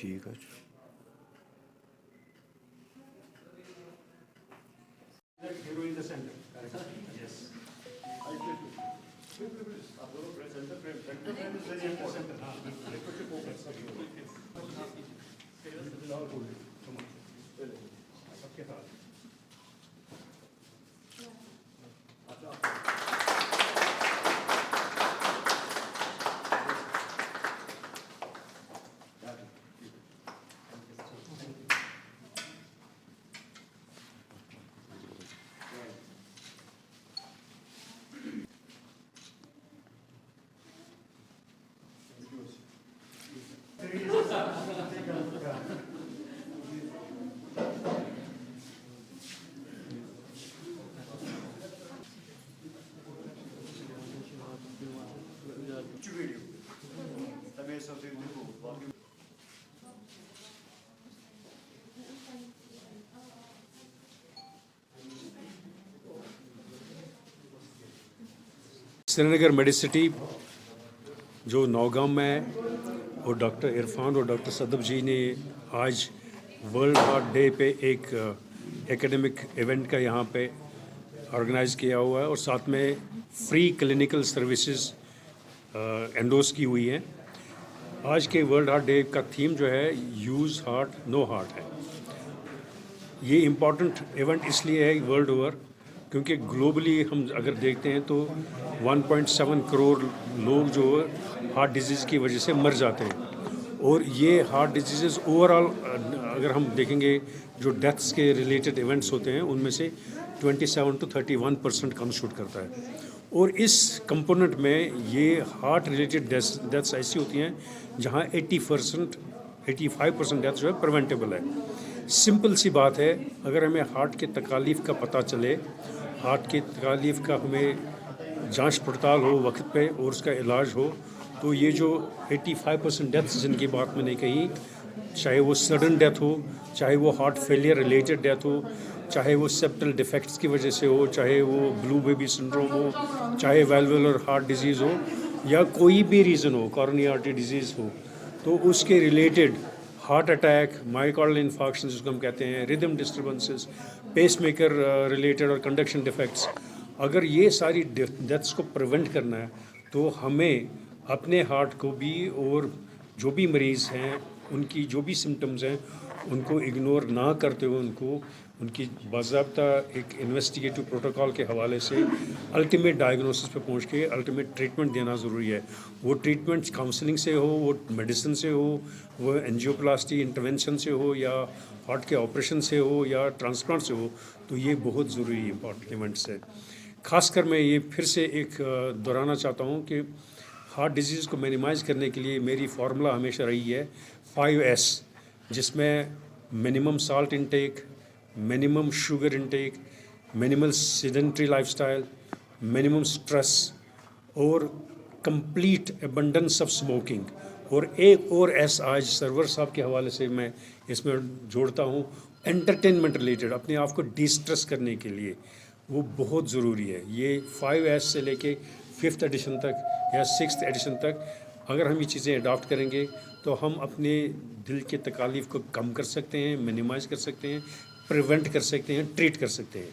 ٹھیک ہے. سری نگر میڈیسٹی جو نوگام میں ہے، اور ڈاکٹر عرفان اور ڈاکٹر صدب جی نے آج ورلڈ ہارٹ ڈے پہ ایک ایکیڈمک ایونٹ کا یہاں پہ آرگنائز کیا ہوا ہے، اور ساتھ میں فری کلینکل سروسز انڈوس کی ہوئی ہیں. آج کے ورلڈ ہارٹ ڈے کا تھیم جو ہے یوز ہارٹ نو ہارٹ ہے. یہ امپورٹنٹ ایونٹ اس لیے ہے ورلڈ اوور کیونکہ گلوبلی ہم اگر دیکھتے ہیں تو 1.7 کروڑ لوگ جو ہارٹ ڈیزیز کی وجہ سے مر جاتے ہیں، اور یہ ہارٹ ڈیزیزز اوور آل اگر ہم دیکھیں گے جو ڈیتھس کے ریلیٹڈ ایونٹس ہوتے ہیں ان میں سے 27 to 31% کنسٹیٹیوٹ کرتا ہے. اور اس کمپوننٹ میں یہ ہارٹ ریلیٹڈ ڈیتھس ایسی ہوتی ہیں جہاں 85% ڈیتھ جو ہے پریونٹیبل ہے. سمپل سی بات ہے، اگر ہمیں ہارٹ کے تکالیف کا پتہ چلے، ہارٹ کے تکالیف کا ہمیں جانچ پڑتال ہو وقت پہ اور اس کا علاج ہو، تو یہ جو 85% ڈیتھس جن کی بات میں نے کہی، چاہے وہ سڈن ڈیتھ ہو، چاہے وہ ہارٹ فیلئر ریلیٹڈ ڈیتھ ہو، چاہے وہ سیپٹل ڈیفیکٹس کی وجہ سے ہو، چاہے وہ بلو بیبی سنڈروم ہو، چاہے ویلولر ہارٹ ڈیزیز ہو، یا کوئی بھی ریزن ہو، کورونری آرٹری ڈیزیز ہو، تو اس کے ریلیٹڈ ہارٹ اٹیک، مائیوکارڈل انفارکشن جس کو ہم کہتے ہیں، ریدم ڈسٹربنسز، پیس میکر ریلیٹڈ اور کنڈکشن ڈیفیکٹس، اگر یہ ساری ڈیتھس کو پریونٹ کرنا ہے تو ہمیں اپنے ہارٹ کو بھی اور جو بھی مریض ہیں ان کی جو بھی سمٹمز ہیں ان کو اگنور نہ کرتے ہوئے ان کی باضابطہ ایک انویسٹیگیٹو پروٹوکال کے حوالے سے الٹیمیٹ ڈائگنوسس پہ پہنچ کے الٹیمیٹ ٹریٹمنٹ دینا ضروری ہے. وہ ٹریٹمنٹ کاؤنسلنگ سے ہو، وہ میڈیسن سے ہو، وہ انجیوپلاسٹی انٹرونشن سے ہو، یا ہارٹ کے آپریشن سے ہو، یا ٹرانسپلانٹ سے ہو، تو یہ بہت ضروری امپورٹنٹ ایونٹس ہے. خاص کر میں یہ پھر سے ایک دہرانا چاہتا ہوں کہ ہارٹ ڈیزیز کو مینیمائز کرنے کے لیے میری فارمولہ ہمیشہ رہی ہے 5S، جس میں minimum salt intake, minimum sugar intake, minimal sedentary life style, minimum stress, اور کمپلیٹ ایبنڈنس آف اسموکنگ. اور ایک اور ایس آج سرور صاحب کے حوالے سے میں اس میں جوڑتا ہوں، انٹرٹینمنٹ ریلیٹڈ، اپنے آپ کو ڈی اسٹریس کرنے کے لیے وہ بہت ضروری ہے. یہ 5S سے لے کے 5th ایڈیشن تک یا 6th ایڈیشن تک اگر ہم یہ چیزیں اڈاپٹ کریں گے تو ہم اپنے دل کے تکالیف کو کم کر سکتے ہیں، منیمائز کر سکتے ہیں، پریونٹ کر سکتے ہیں، ٹریٹ کر سکتے ہیں.